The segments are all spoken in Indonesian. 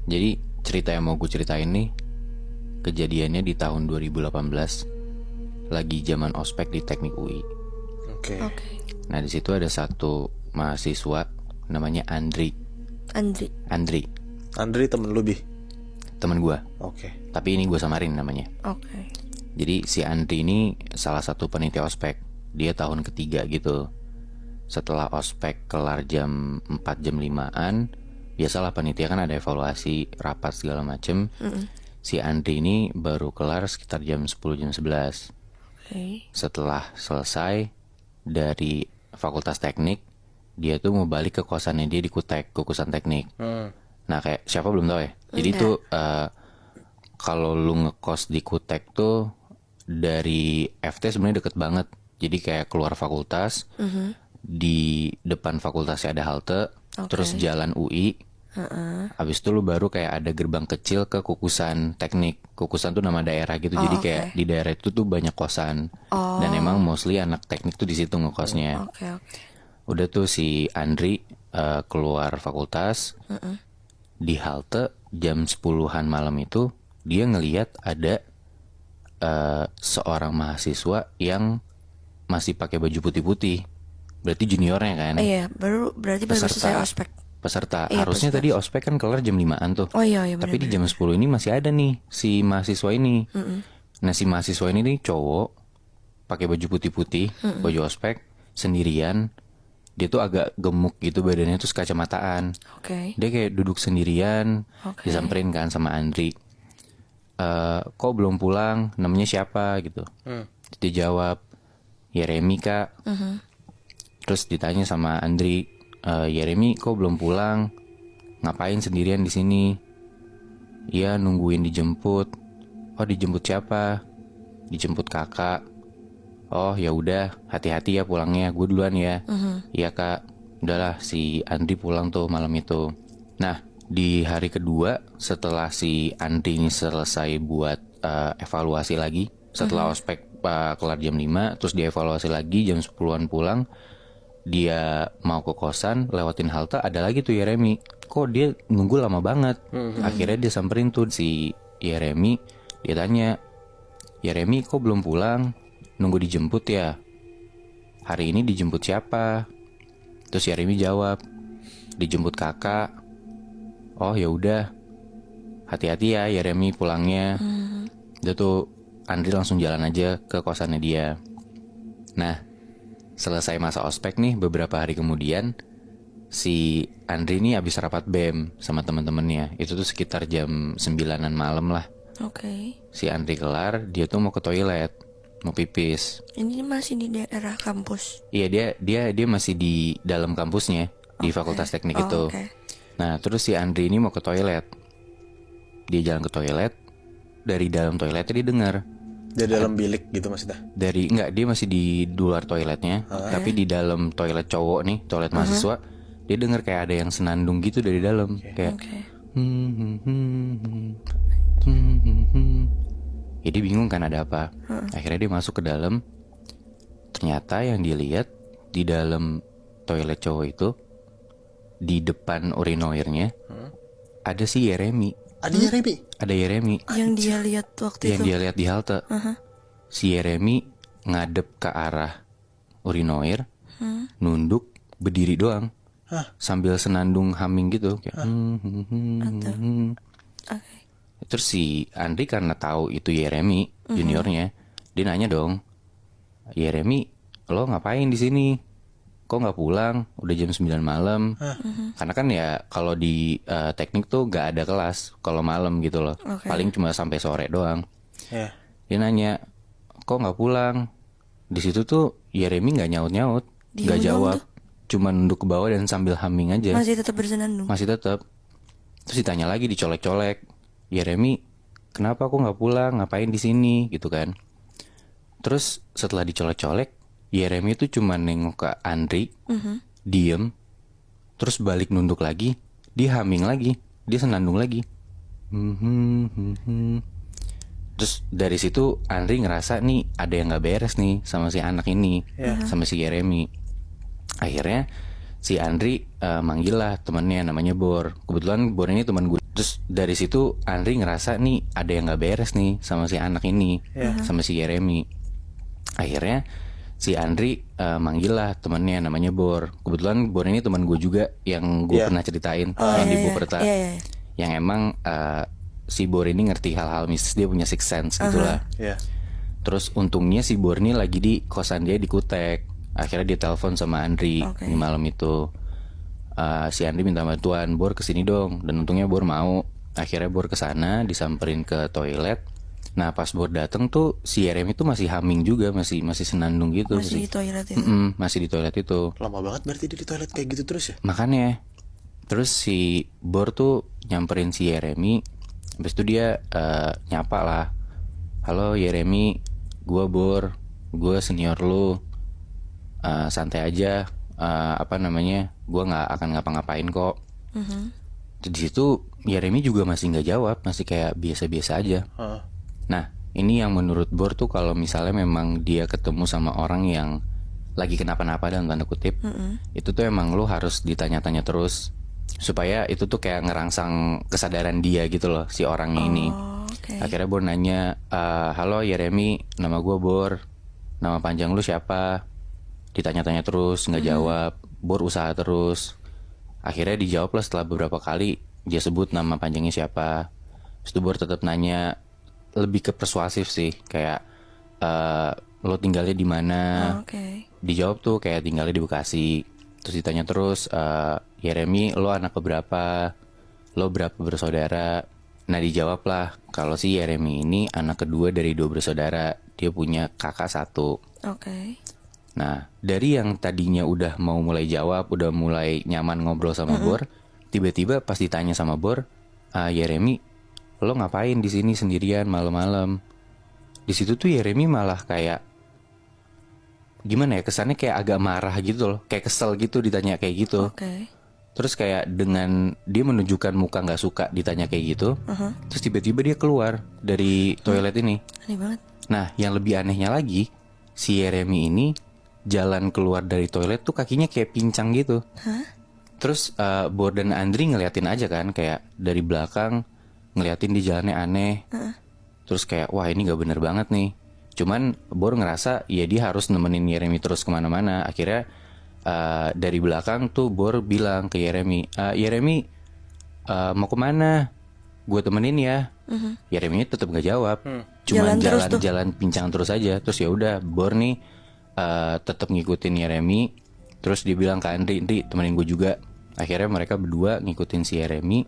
Jadi cerita yang mau gue ceritain nih kejadiannya di tahun 2018, lagi zaman ospek di Teknik UI. Oke. Nah di situ ada satu mahasiswa namanya Andri. Andri temen lu, Bi? Temen gue. Oke. Tapi ini gue samarin namanya. Jadi si Andri ini salah satu panitia ospek. Dia tahun ketiga gitu. Setelah ospek kelar jam 4 jam 5-an, biasalah panitia kan ada evaluasi, rapat segala macem. Si Andri ini baru kelar sekitar jam 10 jam 11. Setelah selesai dari fakultas teknik, dia tuh mau balik ke kosannya dia di Kutek, kukusan teknik. Nah kayak siapa belum tahu ya. Jadi tuh kalau lu ngekos di Kutek tuh dari FT sebenarnya deket banget. Jadi kayak keluar fakultas, di depan fakultasnya ada halte, terus jalan UI. Abis itu lu baru kayak ada gerbang kecil ke kukusan teknik. Kukusan tuh nama daerah gitu. Jadi kayak di daerah itu tuh banyak kosan. Dan emang mostly anak teknik tuh di situ ngekosnya. Udah tuh si Andri keluar fakultas, di halte jam 10-an malam itu dia ngelihat ada seorang mahasiswa yang masih pakai baju putih-putih. Berarti juniornya kan? Iya, berarti baru selesai ospek. Peserta. Iya, Harusnya peserta. tadi ospek kan kelar jam 5-an tuh. Oh iya, Tapi di benar. jam 10 ini masih ada nih si mahasiswa ini. Nah si mahasiswa ini nih cowok, pakai baju putih-putih, baju ospek, sendirian. Dia tuh agak gemuk gitu badannya, terus kacamataan. Dia kayak duduk sendirian, disamperin kan sama Andri. Kok belum pulang? Namanya siapa gitu? Dia jawab, Yeremi kak. Terus ditanya sama Andri, Yeremi kok belum pulang? Ngapain sendirian di sini? Iya nungguin dijemput. Oh dijemput siapa? Dijemput kakak. Oh ya udah, hati-hati ya pulangnya, gue duluan ya. Iya kak. Udahlah si Andri pulang tuh malam itu. Nah di hari kedua setelah si Andri ini selesai buat evaluasi lagi, setelah ospek kelar jam 5, terus dievaluasi lagi jam 10-an pulang. Dia mau ke kosan, lewatin halte, ada lagi tuh Yeremi. Kok dia nunggu lama banget. Akhirnya dia samperin tuh si Yeremi. Dia tanya, Yeremi kok belum pulang? Nunggu dijemput ya? Hari ini dijemput siapa? Terus Yeremi jawab, dijemput kakak. Oh ya udah, hati-hati ya Yeremi pulangnya. Dia tuh Andri langsung jalan aja ke kosannya dia. Nah selesai masa ospek nih beberapa hari kemudian, si Andri ini habis rapat BEM sama teman-temannya. Itu tuh sekitar jam 9-an malam lah. Si Andri kelar, dia tuh mau ke toilet, mau pipis. Ini masih di daerah kampus. Iya dia masih di dalam kampusnya, di Fakultas Teknik itu. Nah terus si Andri ini mau ke toilet. Dia jalan ke toilet, dari dalam toiletnya dia dengar. Di dalam bilik gitu maksudnya? Enggak, dia masih di luar toiletnya, tapi di dalam toilet cowok nih, toilet mahasiswa, dia dengar kayak ada yang senandung gitu dari dalam, kayak. Ya dia bingung kan ada apa. Akhirnya dia masuk ke dalam. Ternyata yang dia lihat di dalam toilet cowok itu, di depan urinoirnya, ada si Yeremi. Ada Yeremi? Ada Yeremi. Yang dia lihat waktu Yang itu. dia lihat di halte. Si Yeremi ngadep ke arah urinoir, nunduk, berdiri doang, sambil senandung humming gitu, kayak. Terus si Andri karena tahu itu Yeremi juniornya, dia nanya dong, Yeremi, lo ngapain di sini? Kok nggak pulang? Udah jam 9 malam. Karena kan ya kalau di teknik tuh nggak ada kelas kalau malam gitu loh. Paling cuma sampai sore doang. Dia nanya, kok nggak pulang? Di situ tuh Yeremi nggak nyaut, nggak jawab, cuma nunduk ke bawah dan sambil humming aja. Masih tetap bersenandung. Masih tetap. Terus ditanya lagi, dicolek-colek, Yeremi, kenapa kok nggak pulang? Ngapain di sini? Gitu kan. Terus setelah dicolek-colek, Yeremi itu cuma nengok ke Andri, diem, terus balik nunduk lagi, dia humming lagi, dia senandung lagi. Terus dari situ Andri ngerasa nih ada yang nggak beres nih sama si anak ini, sama si Yeremi. Akhirnya si Andri manggil lah temennya namanya Bor. Kebetulan Bor ini teman gue. Terus dari situ Andri ngerasa nih ada yang nggak beres nih sama si anak ini, sama si Yeremi. Akhirnya si Andri manggil lah temennya namanya Bor. Kebetulan Bor ini teman gue juga yang gue pernah ceritain yang di Buperta. Yang emang si Bor ini ngerti hal-hal mistis, dia punya sixth sense gitulah. Terus untungnya si Bor ini lagi di kosan dia di Kutek. Akhirnya dia telepon sama Andri di malam itu. Si Andri minta bantuan, Bor kesini dong. Dan untungnya Bor mau. Akhirnya Bor kesana, disamperin ke toilet. Nah pas Bor dateng tuh si Yeremi tuh masih humming juga, masih senandung gitu. Masih di toilet itu. Masih di toilet itu. Lama banget berarti dia di toilet kayak gitu terus ya? Makanya. Terus si Bor tuh nyamperin si Yeremi. Habis itu dia nyapa lah. Halo Yeremi, gue Bor, gue senior lu. Santai aja, gue nggak akan ngapa-ngapain kok. Di situ Yeremi juga masih nggak jawab, masih kayak biasa-biasa aja. Nah ini yang menurut Bor tuh kalau misalnya memang dia ketemu sama orang yang lagi kenapa-napa dalam tanda kutip, itu tuh emang lu harus ditanya-tanya terus supaya itu tuh kayak ngerangsang kesadaran dia gitu loh si orangnya ini. Akhirnya Bor nanya, halo Yeremi, nama gue Bor, nama panjang lu siapa? Ditanya-tanya terus nggak jawab. Bor usaha terus. Akhirnya dijawab lah setelah beberapa kali dia sebut nama panjangnya siapa. Terus itu Bor tetap nanya, lebih ke persuasif sih, kayak lo tinggalnya di mana? Dijawab tuh kayak tinggalnya di Bekasi. Terus ditanya terus, Yeremi lo anak keberapa? Lo berapa bersaudara? Nah dijawab lah kalau si Yeremi ini anak kedua dari 2 bersaudara. Dia punya kakak 1. Nah dari yang tadinya udah mau mulai jawab, udah mulai nyaman ngobrol sama Bor, tiba-tiba pas ditanya sama Bor, Yeremi, lo ngapain di sini sendirian malam-malam? Di situ tuh Yeremi malah kayak gimana ya, kesannya kayak agak marah gitu loh, kayak kesel gitu ditanya kayak gitu. Terus kayak dengan dia menunjukkan muka nggak suka ditanya kayak gitu, terus tiba-tiba dia keluar dari toilet ini. Aneh banget. Nah yang lebih anehnya lagi, si Yeremi ini jalan keluar dari toilet tuh kakinya kayak pincang gitu. Terus Bor dan Andri ngeliatin aja kan, kayak dari belakang ngeliatin di jalannya aneh. Terus kayak wah ini nggak bener banget nih. Cuman Bor ngerasa ya dia harus nemenin Yeremi terus kemana-mana. Akhirnya dari belakang tuh Bor bilang ke Yeremi, Yeremi mau kemana? Gue temenin ya. Yeremi tetap nggak jawab. Cuman jalan pincang terus aja. Terus ya udah Bor nih tetap ngikutin Yeremi. Terus dia bilang ke Andri, temenin gue juga. Akhirnya mereka berdua ngikutin si Yeremi.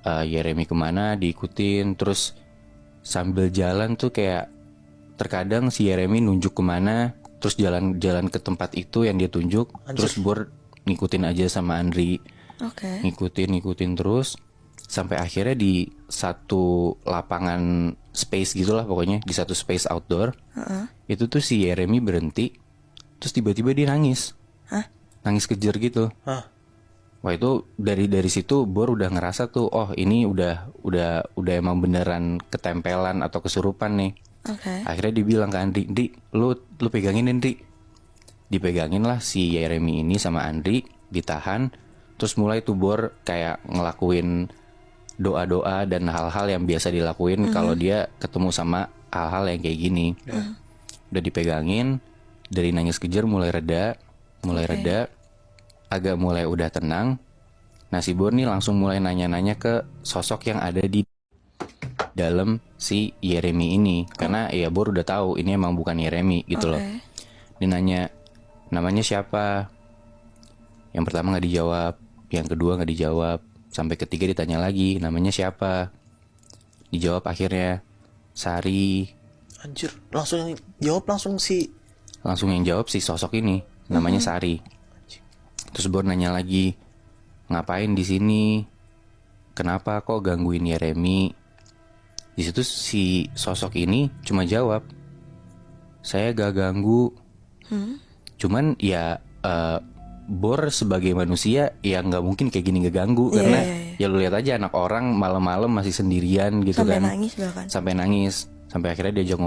Yeremi kemana diikutin. Terus sambil jalan tuh kayak terkadang si Yeremi nunjuk kemana, terus jalan ke tempat itu yang dia tunjuk. Terus Bor ngikutin aja sama Andri. Ngikutin terus sampai akhirnya di satu lapangan space gitulah pokoknya, di satu space outdoor. Itu tuh si Yeremi berhenti. Terus tiba-tiba dia nangis. Nangis kejer gitu. Wah itu dari situ Bor udah ngerasa tuh, oh ini udah emang beneran ketempelan atau kesurupan nih. Akhirnya dibilang ke Andri, lu pegangin Andri. Dipegangin lah si Yeremi ini sama Andri, ditahan. Terus mulai tuh Bor kayak ngelakuin doa-doa dan hal-hal yang biasa dilakuin kalau dia ketemu sama hal-hal yang kayak gini. Udah dipegangin, dari nangis kejer mulai reda, agak mulai udah tenang. Nah si Bor nih langsung mulai nanya-nanya ke sosok yang ada di dalam si Yeremi ini. Karena ya Bor udah tahu ini emang bukan Yeremi gitu loh. Dia nanya, namanya siapa? Yang pertama gak dijawab, yang kedua gak dijawab, sampai ketiga ditanya lagi, namanya siapa? Dijawab akhirnya, Sari. Anjir, langsung yang jawab Langsung yang jawab si sosok ini, namanya Sari. Terus Bor nanya lagi, ngapain di sini? Kenapa kok gangguin Yeremi? Di situ si sosok ini cuma jawab, saya gak ganggu. Cuman ya Bor sebagai manusia ya nggak mungkin kayak gini ngeganggu. Karena ya lu lihat aja anak orang malam-malam masih sendirian gitu sampai kan. Nangis bahkan. Sampai nangis. Sampai akhirnya diajak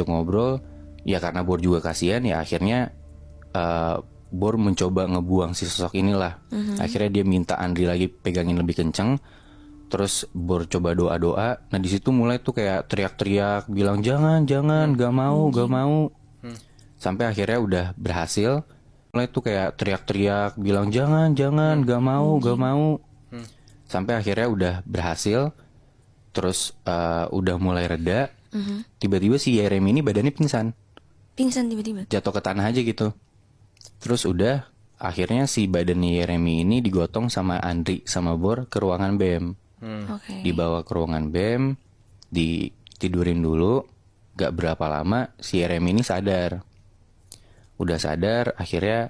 ngobrol. Ya karena Bor juga kasihan ya akhirnya Bor mencoba ngebuang si sosok inilah. Akhirnya dia minta Andri lagi pegangin lebih kenceng. Terus Bor coba doa-doa. Nah di situ mulai tuh kayak teriak-teriak, bilang jangan, gak mau. Sampai akhirnya udah berhasil. Mulai tuh kayak teriak-teriak, bilang jangan, gak mau. Sampai akhirnya udah berhasil. Terus udah mulai reda. Tiba-tiba si Yeremi ini badannya pingsan. Pingsan tiba-tiba. Jatuh ke tanah aja gitu. Terus udah akhirnya si badannya Yeremi ini digotong sama Andri sama Bor ke ruangan BEM. Oke. Dibawa ke ruangan BEM, ditidurin dulu. Gak berapa lama si Yeremi ini sadar. Udah sadar, akhirnya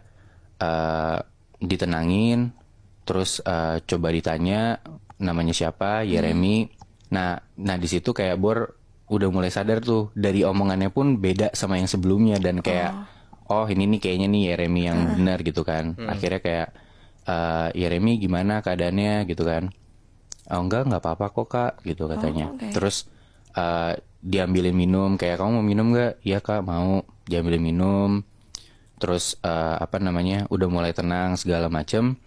ditenangin. Terus coba ditanya namanya siapa, Yeremi. Nah di situ kayak Bor udah mulai sadar tuh, dari omongannya pun beda sama yang sebelumnya dan kayak oh ini nih kayaknya nih Yeremi yang benar gitu kan. Akhirnya kayak Yeremi gimana keadaannya gitu kan. Oh enggak apa-apa kok kak gitu katanya. Okay. Terus diambilin minum, kayak kamu mau minum nggak? Iya kak mau. Diambilin minum. Terus udah mulai tenang segala macem.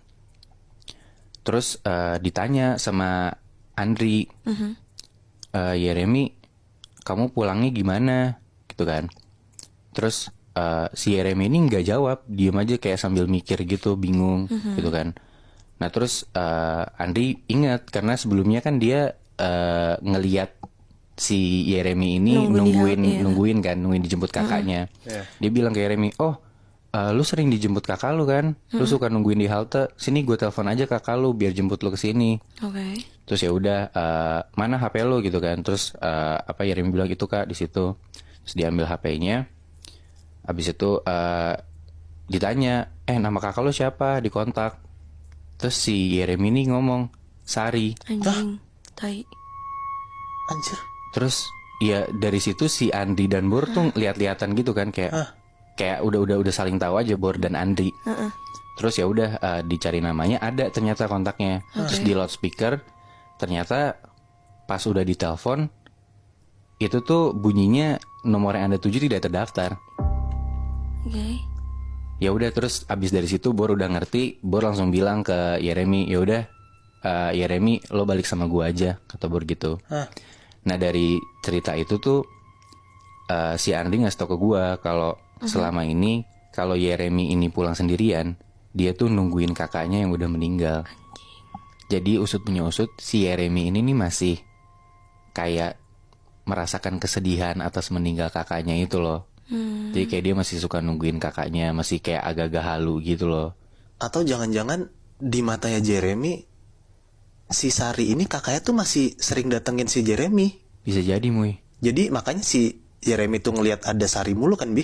Terus ditanya sama Andri, Yeremi kamu pulangnya gimana gitu kan. Terus si Yeremi ini nggak jawab, diem aja kayak sambil mikir gitu, bingung gitu kan. Nah terus Andri ingat karena sebelumnya kan dia ngeliat si Yeremi ini nungguin dijemput kakaknya. Dia bilang ke Yeremi, oh lu sering dijemput kakak lu kan, lu suka nungguin di halte, sini gue telepon aja kakak lu biar jemput lu ke sini. Oke. Terus ya udah mana HP lu gitu kan. Terus Yeremi bilang itu kak di situ. Terus diambil HP-nya. Habis itu ditanya, nama kakak lu siapa, dikontak. Terus si Yeremi ini ngomong Sari. Anjing. Tai. Anjir. Terus ya dari situ si Andri dan Bor tuh lihat-lihatan gitu kan, kayak udah saling tahu aja Bor dan Andri. Terus ya udah dicari namanya, ada ternyata kontaknya. Terus di loudspeaker ternyata pas udah ditelepon itu tuh bunyinya nomor yang Anda tuju tidak terdaftar. Oke. Ya udah terus abis dari situ Bor udah ngerti, Bor langsung bilang ke Yeremi, ya udah Yeremi lo balik sama gua aja, kata Bor gitu. Nah dari cerita itu tuh si Andri ngasih tau ke gua kalau selama ini kalau Yeremi ini pulang sendirian, dia tuh nungguin kakaknya yang udah meninggal. Jadi usut punya usut, si Yeremi ini nih masih kayak merasakan kesedihan atas meninggal kakaknya itu loh. Jadi kayak dia masih suka nungguin kakaknya, masih kayak agak-agak halu gitu loh. Atau jangan-jangan di matanya Jeremy, si Sari ini kakaknya tuh masih sering datengin si Jeremy. Bisa jadi Muy. Jadi makanya si Jeremy tuh ngelihat ada Sari mulu kan Bi.